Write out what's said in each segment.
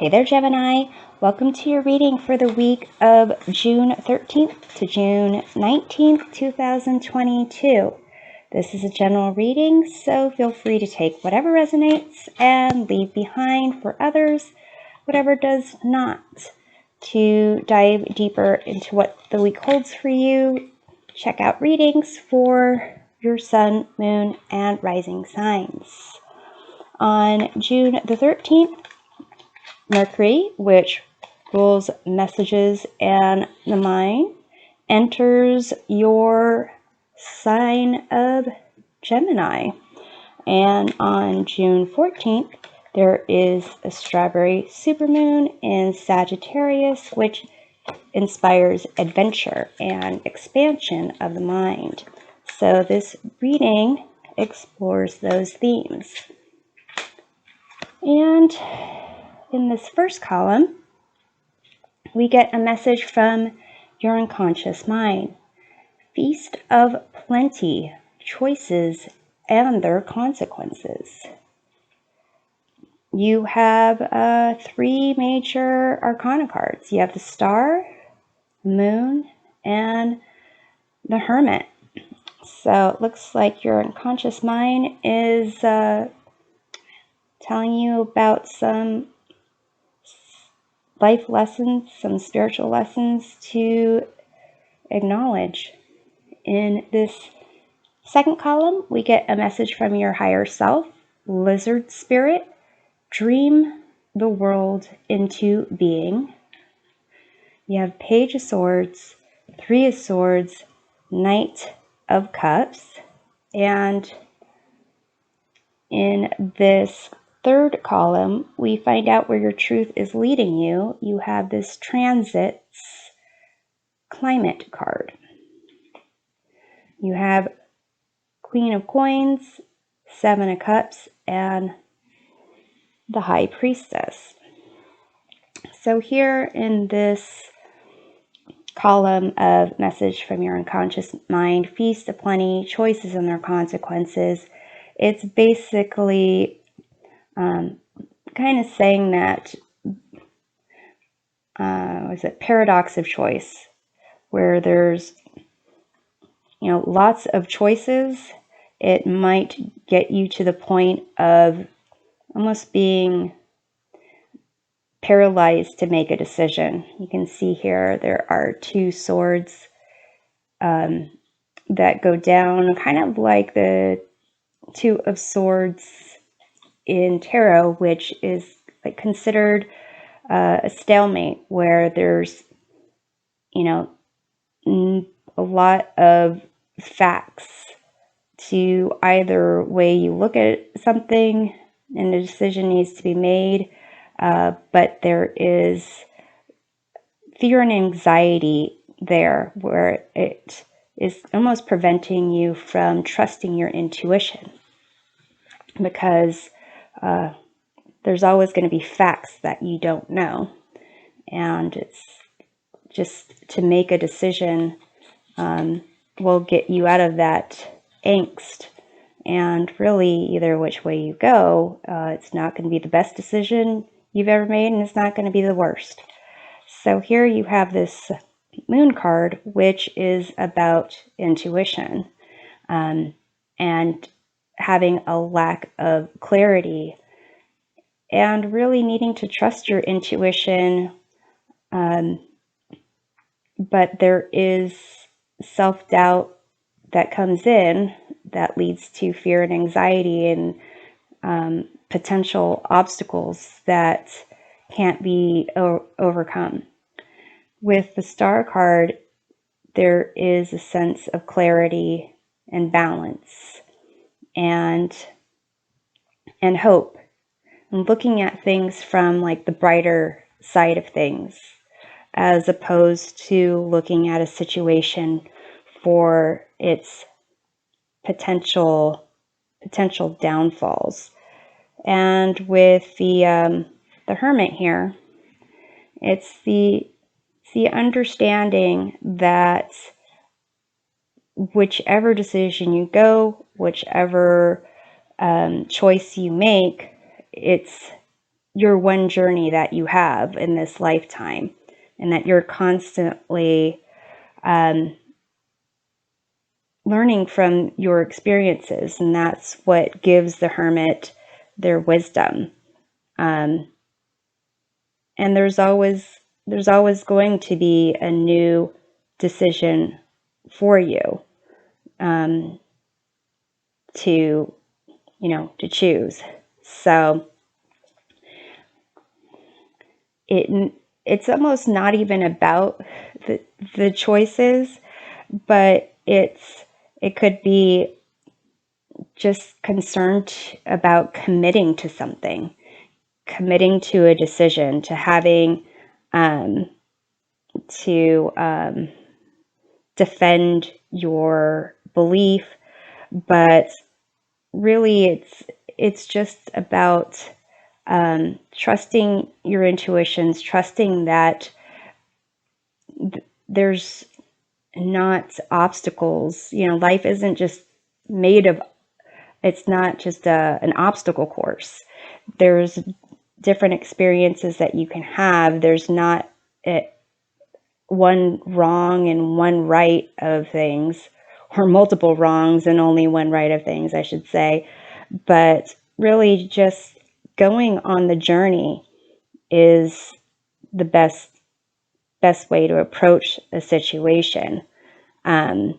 Hey there, Gemini. Welcome to your reading for the week of June 13th to June 19th, 2022. This is a general reading, so feel free to take whatever resonates and leave behind for others whatever does not. To dive deeper into what the week holds for you, check out readings for your sun, moon, and rising signs. On June the 13th, Mercury, which rules messages and the mind, enters your sign of Gemini. And on June 14th, there is a strawberry supermoon in Sagittarius, which inspires adventure and expansion of the mind. So this reading explores those themes. And in this first column, we get a message from your unconscious mind. Feast of plenty, choices and their consequences. You have three major arcana cards. You have the Star, Moon, and the Hermit. So it looks like your unconscious mind is telling you about some life lessons, some spiritual lessons to acknowledge. In this second column, we get a message from your higher self, lizard spirit. Dream the world into being. You have Page of Swords, Three of Swords, Knight of Cups, and in this third column, we find out where your truth is leading you. You have this Transits Climate card. You have Queen of Coins, Seven of Cups, and the High Priestess. So here in this column of message from your unconscious mind, feast of plenty, choices and their consequences, it's basically kind of saying that paradox of choice, where there's lots of choices. It might get you to the point of almost being paralyzed to make a decision. You can see here there are two swords that go down, kind of like the Two of Swords in tarot, which is like considered a stalemate, where there's a lot of facts to either way you look at something, and a decision needs to be made, but there is fear and anxiety there, where it is almost preventing you from trusting your intuition, because there's always going to be facts that you don't know, and it's just to make a decision will get you out of that angst. And really, either which way you go, it's not going to be the best decision you've ever made, and it's not going to be the worst. So here you have this Moon card, which is about intuition and having a lack of clarity, and really needing to trust your intuition. But there is self-doubt that comes in that leads to fear and anxiety and potential obstacles that can't be overcome. With the Star card, there is a sense of clarity and balance and hope, and looking at things from like the brighter side of things, as opposed to looking at a situation for its potential downfalls. And with the Hermit here, it's the understanding that whichever decision you go, whichever choice you make, it's your one journey that you have in this lifetime, and that you're constantly learning from your experiences, and that's what gives the Hermit their wisdom. And there's always going to be a new decision for you to choose. So it's almost not even about the choices, but it could be just concerned about committing to something, committing to a decision, to having to defend your belief. But really, it's just about trusting your intuitions, trusting that there's not obstacles. Life isn't just made of, it's not just an obstacle course. There's different experiences that you can have. There's not one wrong and one right of things, or multiple wrongs and only one right of things, I should say. But really, just going on the journey is the best way to approach a situation. And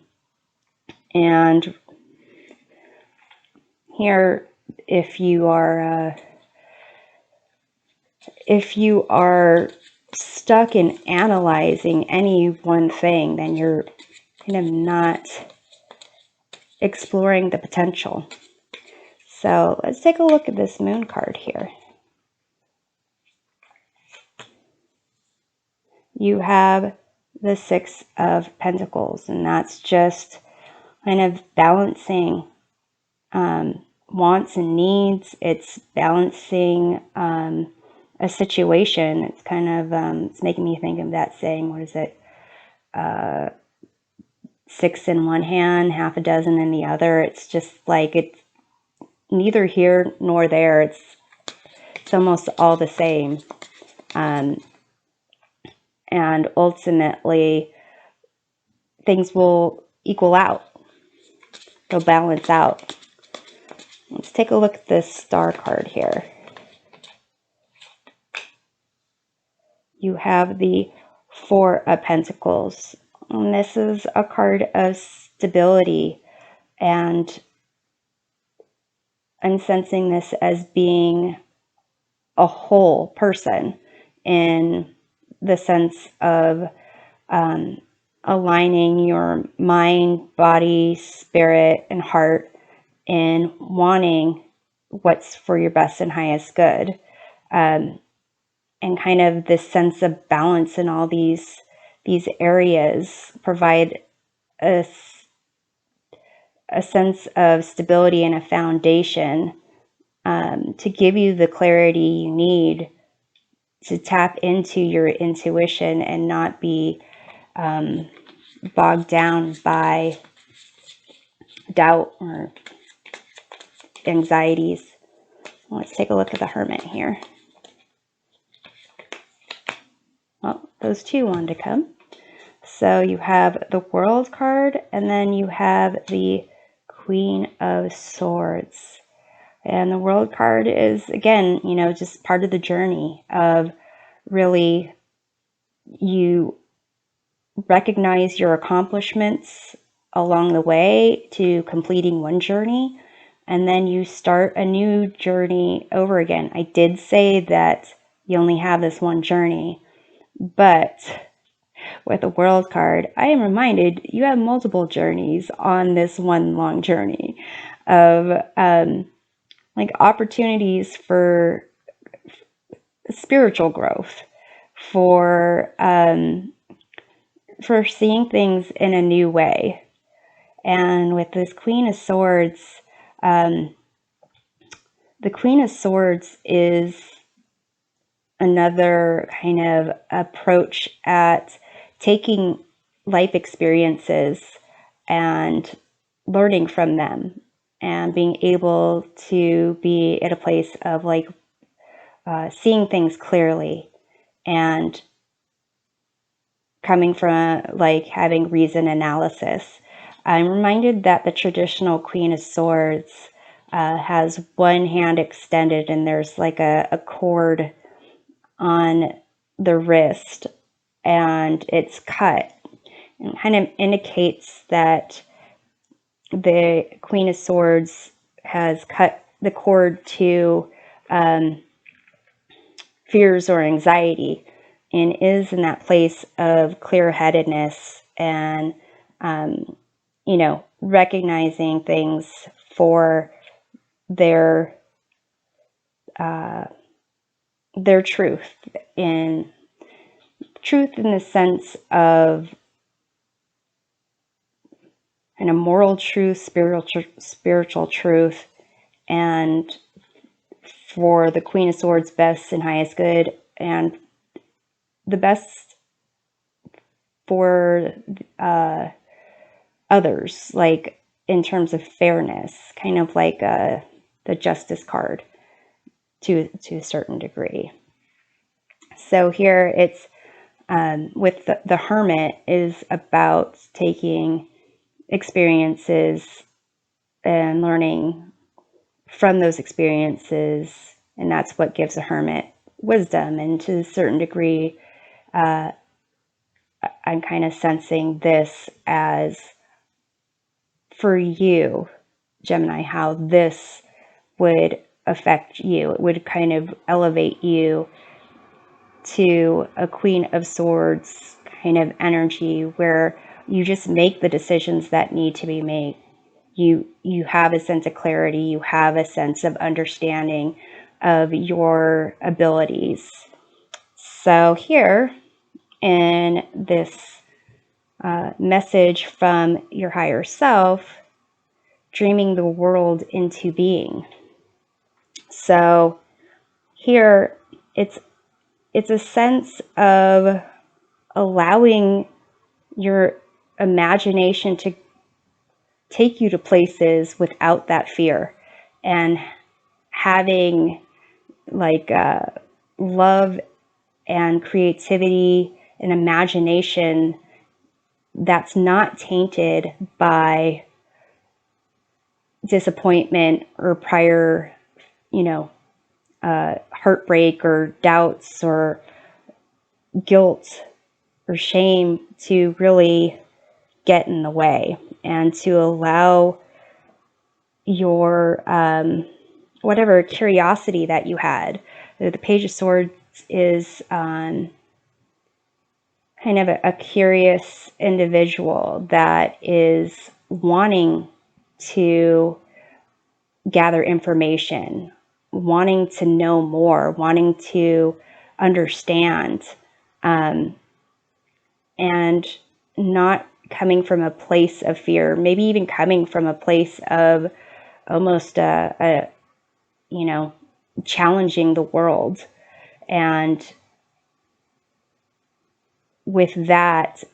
here, if you are stuck in analyzing any one thing, then you're kind of not exploring the potential. So let's take a look at this moon card here. You have the Six of Pentacles, and that's just kind of balancing wants and needs. It's balancing a situation. It's kind of it's making me think of that saying, what is it, 6 in one hand, half a dozen in the other. It's just like, it's neither here nor there. It's almost all the same. And ultimately, things will equal out. They'll balance out. Let's take a look at this Star card here. You have the Four of Pentacles. And this is a card of stability, and I'm sensing this as being a whole person, in the sense of aligning your mind, body, spirit, and heart in wanting what's for your best and highest good. And kind of this sense of balance in all these areas provide a sense of stability and a foundation to give you the clarity you need to tap into your intuition and not be bogged down by doubt or anxieties. Let's take a look at the Hermit here. Well, those two wanted to come. So you have the World card, and then you have the Queen of Swords. And the World card is, again, just part of the journey of really, you recognize your accomplishments along the way to completing one journey, and then you start a new journey over again. I did say that you only have this one journey, but with the World card, I am reminded you have multiple journeys on this one long journey of like opportunities for spiritual growth, for seeing things in a new way. And with this Queen of Swords, the Queen of Swords is another kind of approach at taking life experiences and learning from them, and being able to be at a place of like seeing things clearly and coming from like having reason analysis. I'm reminded that the traditional Queen of Swords has one hand extended and there's like a cord on the wrist and it's cut. It kind of indicates that the Queen of Swords has cut the cord to fears or anxiety and is in that place of clear-headedness and, recognizing things for their truth in the sense of kind of moral truth, spiritual truth, and for the Queen of Swords, best and highest good, and the best for others, like in terms of fairness, kind of like the Justice card to a certain degree. So here it's with the Hermit is about taking experiences and learning from those experiences, and that's what gives a Hermit wisdom. And to a certain degree, I'm kind of sensing this as for you, Gemini, how this would affect you. It would kind of elevate you to a Queen of Swords kind of energy where you just make the decisions that need to be made. You have a sense of clarity. You have a sense of understanding of your abilities. So here in this message from your higher self, dreaming the world into being. So here it's a sense of allowing your imagination to take you to places without that fear and having like love and creativity and imagination that's not tainted by disappointment or prior, heartbreak or doubts or guilt or shame to really get in the way, and to allow your whatever curiosity that you had. The Page of Swords is kind of a curious individual that is wanting to gather information, wanting to know more, wanting to understand, and not coming from a place of fear, maybe even coming from a place of almost challenging the world. And with that,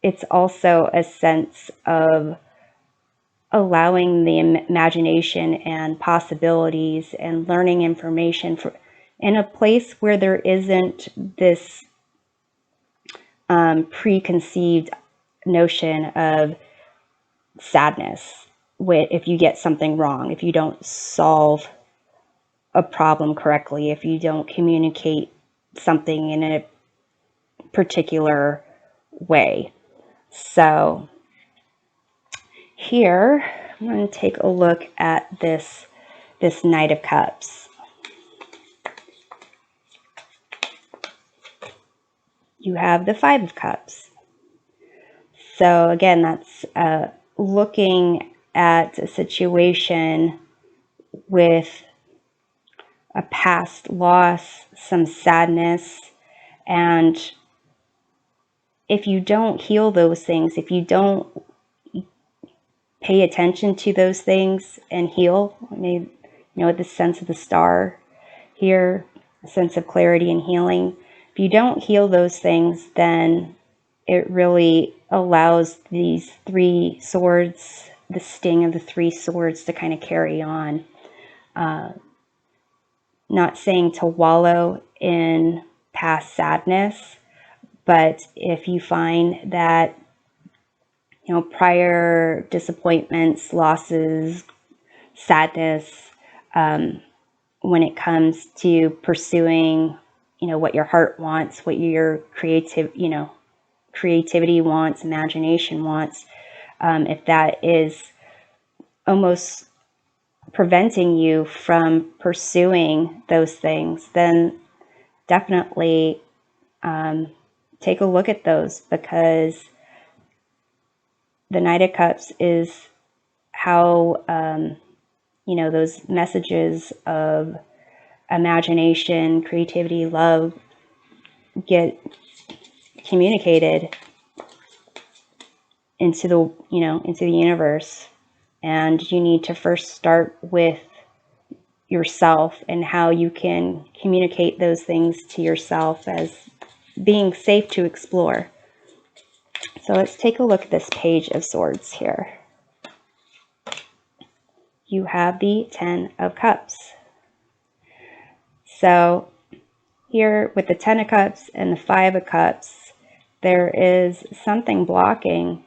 it's also a sense of allowing the imagination and possibilities and learning information in a place where there isn't this preconceived notion of sadness if you get something wrong, if you don't solve a problem correctly, if you don't communicate something in a particular way. So here, I'm going to take a look at this Knight of Cups. You have the Five of Cups. So again, that's looking at a situation with a past loss, some sadness, and if you don't heal those things, if you don't pay attention to those things and heal, the sense of the star here, a sense of clarity and healing. If you don't heal those things, then it really allows these three swords, the sting of the three swords, to kind of carry on. not saying to wallow in past sadness, but if you find that, prior disappointments, losses, sadness, when it comes to pursuing, what your heart wants, what your creativity wants, imagination wants, if that is almost preventing you from pursuing those things, then definitely take a look at those, because the Knight of Cups is how, those messages of imagination, creativity, love get communicated into the universe. And you need to first start with yourself and how you can communicate those things to yourself as being safe to explore. So let's take a look at this Page of Swords here. You have the Ten of Cups. So here with the Ten of Cups and the Five of Cups, there is something blocking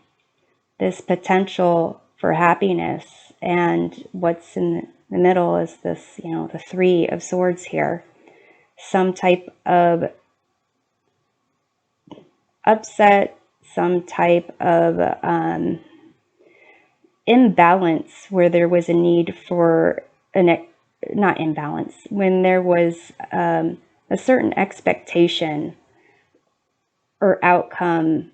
this potential for happiness. And what's in the middle is this, the Three of Swords here. Some type of upset, some type of imbalance where there was a need for not imbalance, when there was a certain expectation or outcome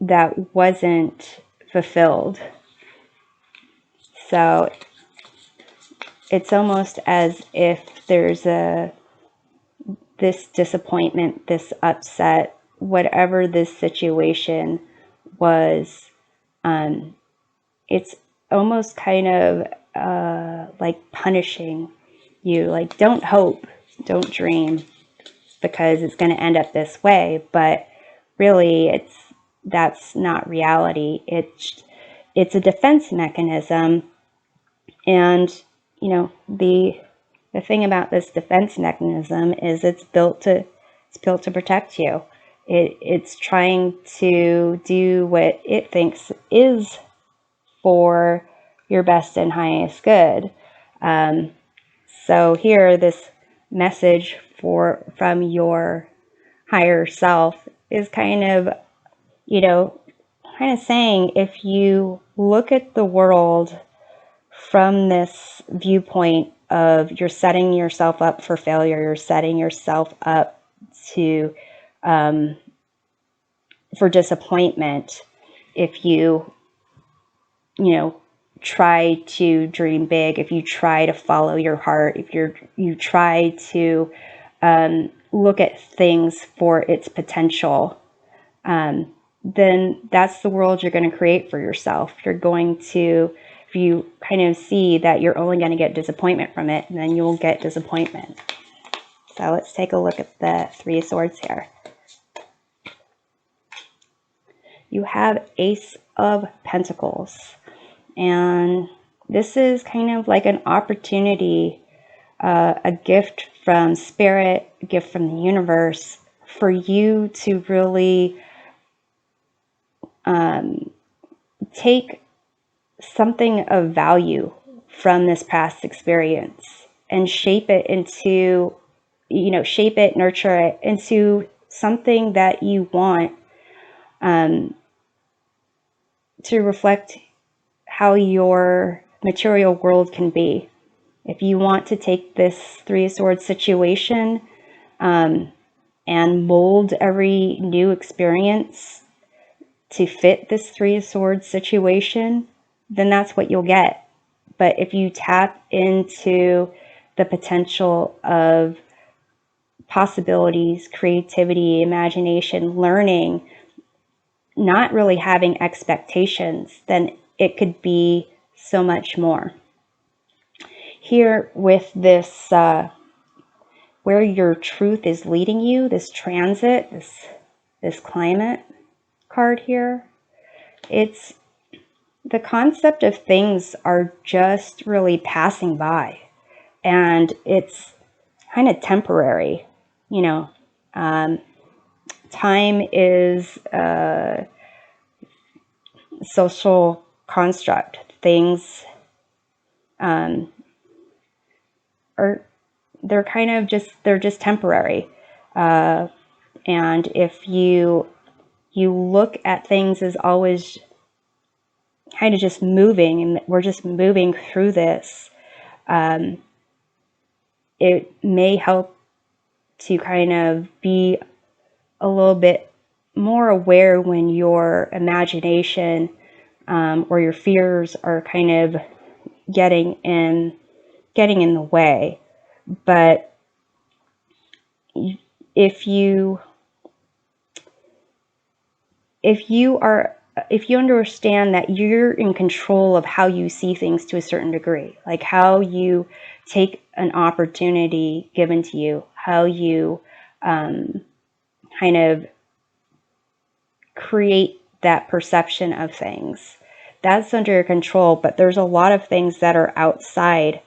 that wasn't fulfilled. So it's almost as if there's this disappointment, this upset, whatever this situation was, it's almost kind of like punishing you, like don't hope, don't dream, because it's going to end up this way. But really, that's not reality. It's a defense mechanism, and the thing about this defense mechanism is it's built to protect you. It's trying to do what it thinks is for your best and highest good. So here, this message from your higher self is kind of saying, if you look at the world from this viewpoint of you're setting yourself up for failure, you're setting yourself up to for disappointment, if you try to dream big, if you try to follow your heart, if you try to look at things for its potential, then that's the world you're going to create for yourself. You're going to, if you kind of see that you're only going to get disappointment from it, then you'll get disappointment. So let's take a look at the Three of Swords here. You have Ace of Pentacles. And this is kind of like an opportunity, a gift from Spirit, a gift from the universe, for you to really take something of value from this past experience and shape it, nurture it into something that you want to reflect how your material world can be. If you want to take this Three of Swords situation and mold every new experience to fit this Three of Swords situation, then that's what you'll get. But if you tap into the potential of possibilities, creativity, imagination, learning, not really having expectations, then it could be so much more. Here with this, where your truth is leading you, this transit, this climate card here, it's the concept of things are just really passing by. and it's kind of temporary. You know, time is a social construct. Things are they're just temporary. And if you look at things as always kind of just moving, and we're just moving through this, it may help to kind of be a little bit more aware when your imagination or your fears are kind of getting in the way. But if you understand that you're in control of how you see things to a certain degree, like how you take an opportunity given to you, how you kind of create that perception of things, that's under your control. But there's a lot of things that are outside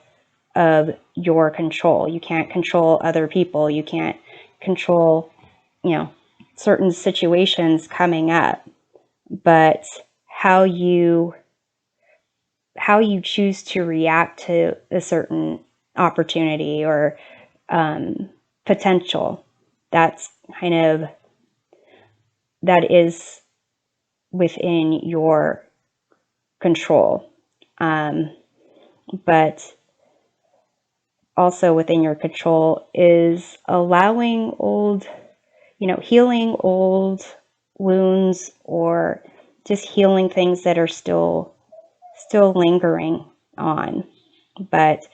of your control. You can't control other people. You can't control, certain situations coming up. But how you choose to react to a certain opportunity or potential, that is within your control. But also within your control is allowing healing old wounds, or just healing things that are still lingering on. But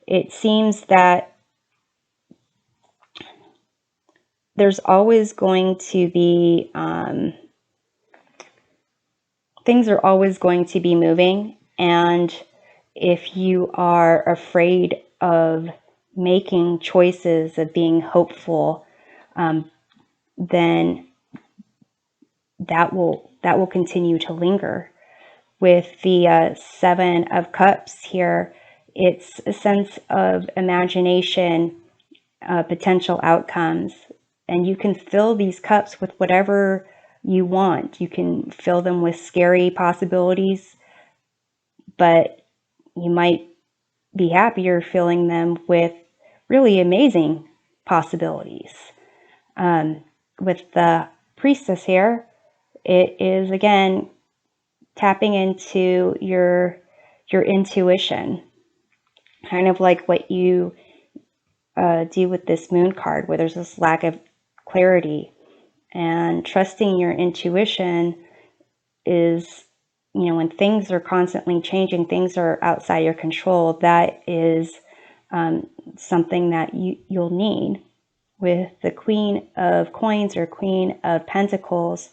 it seems that there's always going to be things are always going to be moving, and if you are afraid of making choices, of being hopeful, then that will continue to linger. With the Seven of Cups here, it's a sense of imagination, potential outcomes, and you can fill these cups with whatever you want. You can fill them with scary possibilities, but you might be happier filling them with really amazing possibilities. With the Priestess here, it is again tapping into your intuition, kind of like what you do with this Moon card, where there's this lack of clarity. And trusting your intuition is, when things are constantly changing, things are outside your control, that is something that you'll need. With the Queen of Coins or Queen of Pentacles,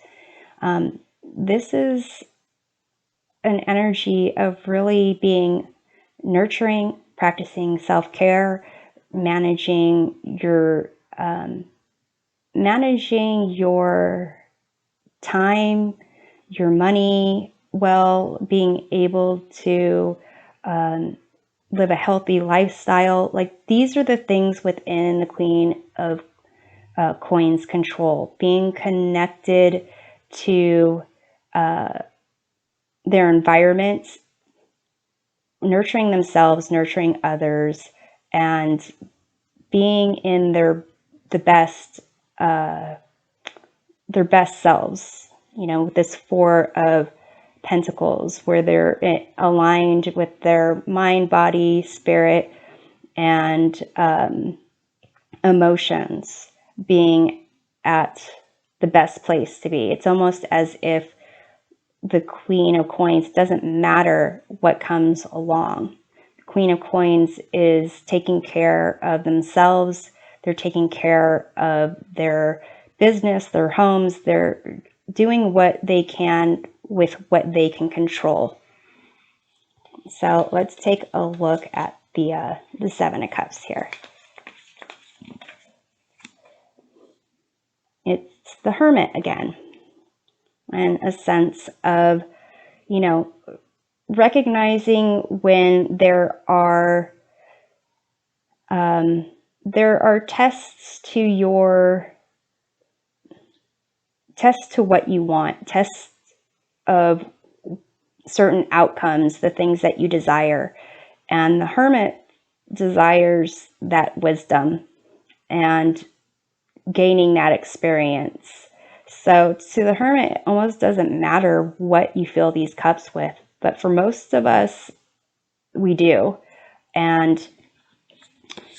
this is an energy of really being nurturing, practicing self-care, managing your time, your money well, being able to live a healthy lifestyle. Like, these are the things within the Queen of Coins control. Being connected to their environment, nurturing themselves, nurturing others, and being in their best selves. With this Four of Pentacles, where they're aligned with their mind, body, spirit, and emotions, being at the best place to be. It's almost as if the Queen of Coins doesn't matter what comes along. The Queen of Coins is taking care of themselves. They're taking care of their business, their homes. They're doing what they can with what they can control. So let's take a look at the Seven of Cups here. It's the Hermit again, and a sense of, recognizing when there are There are tests to what you want, tests of certain outcomes, the things that you desire. And the Hermit desires that wisdom and gaining that experience. So to the Hermit, it almost doesn't matter what you fill these cups with, but for most of us, we do. And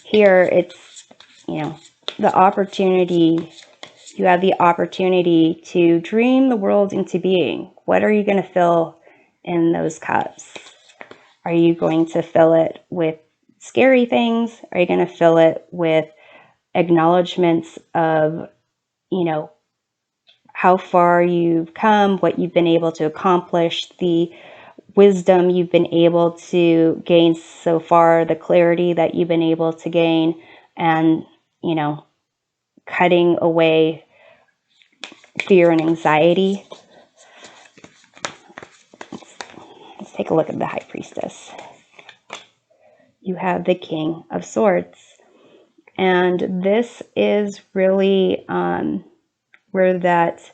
here it's, the opportunity, you have the opportunity to dream the world into being. What are you going to fill in those cups? Are you going to fill it with scary things? Are you going to fill it with acknowledgments of, how far you've come, what you've been able to accomplish, the wisdom you've been able to gain so far, the clarity that you've been able to gain, and, cutting away fear and anxiety? Let's take a look at the High Priestess. You have the King of Swords. And this is really where that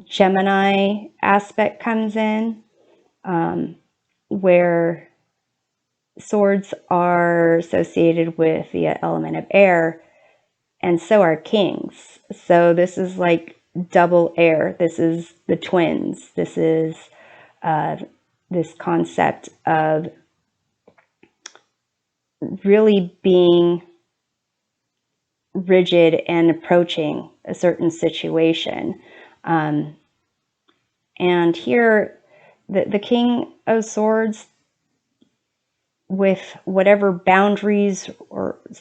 Gemini aspect comes in, where swords are associated with the element of air, and so are kings. So this is like double air. This is the twins. This is this concept of really being rigid and approaching a certain situation. And here, the King of Swords, with whatever boundaries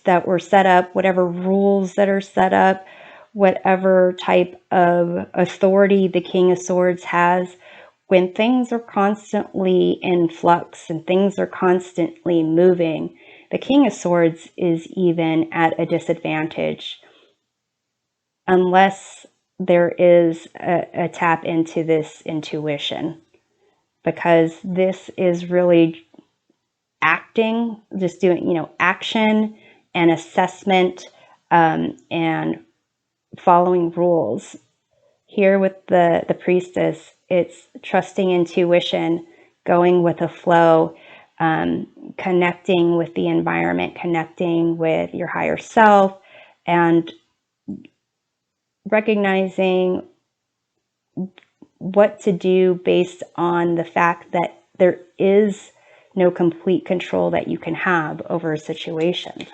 that were set up, whatever rules that are set up, whatever type of authority the King of Swords has, when things are constantly in flux and things are constantly moving, the King of Swords is even at a disadvantage unless there is a tap into this intuition, because this is really acting, just doing, action and assessment, and following rules. Here with the priestess, it's trusting intuition, going with the flow, connecting with the environment, connecting with your higher self, and recognizing what to do based on the fact that there is no complete control that you can have over a situation.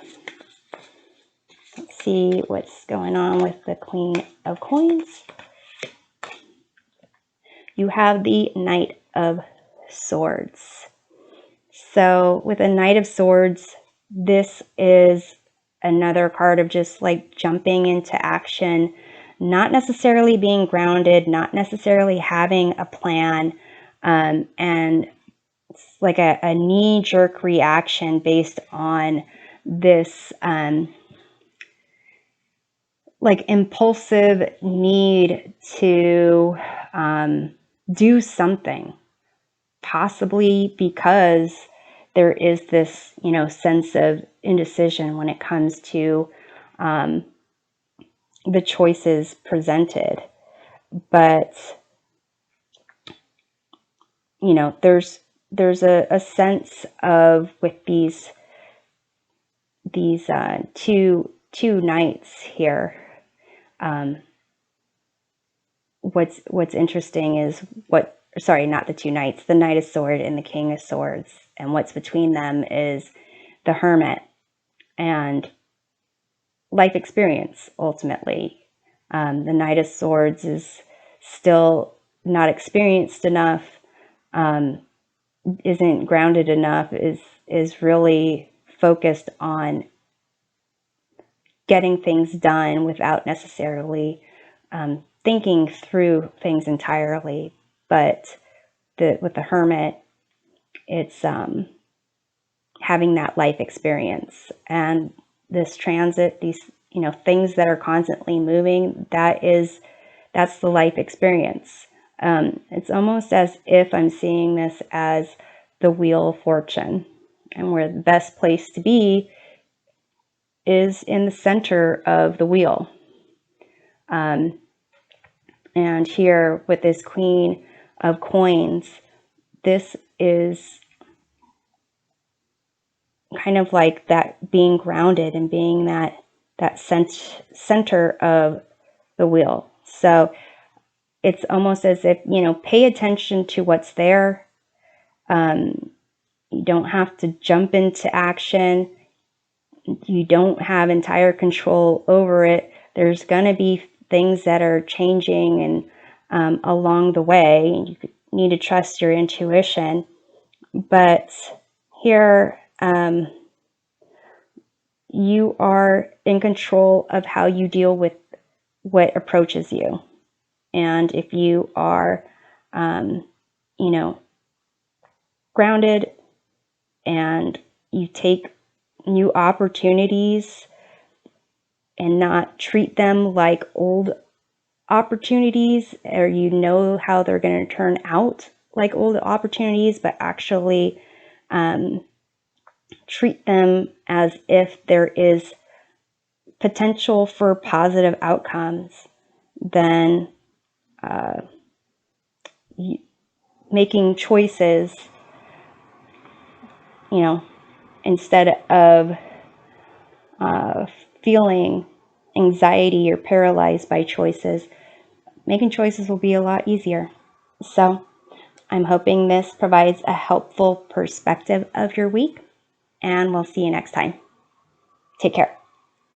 Let's see what's going on with the Queen of Coins. You have the Knight of Swords. So with a Knight of Swords, this is another card of just like jumping into action, not necessarily being grounded, not necessarily having a plan, and it's like a knee-jerk reaction based on this like impulsive need to do something, possibly because there is this, sense of indecision when it comes to the choices presented. But, there's a sense of, with these two knights here, what's interesting is not the two knights, the Knight of Swords and the King of Swords, and what's between them is the Hermit and life experience. Ultimately, the Knight of Swords is still not experienced enough, isn't grounded enough, is really focused on getting things done without necessarily thinking through things entirely. But with the Hermit, it's having that life experience, and this transit, these things that are constantly moving, that's the life experience. It's almost as if I'm seeing this as the Wheel of Fortune. and where the best place to be is in the center of the wheel. And here with this Queen of Coins, this is kind of like that being grounded and being that center of the wheel. So it's almost as if, pay attention to what's there. You don't have to jump into action. You don't have entire control over it. There's going to be things that are changing and along the way. You need to trust your intuition. But here, you are in control of how you deal with what approaches you. And if you are, grounded and you take new opportunities and not treat them like old opportunities, or how they're going to turn out like old opportunities, but actually treat them as if there is potential for positive outcomes, then making choices, instead of feeling anxiety or paralyzed by choices, making choices will be a lot easier. So I'm hoping this provides a helpful perspective of your week, and we'll see you next time. Take care.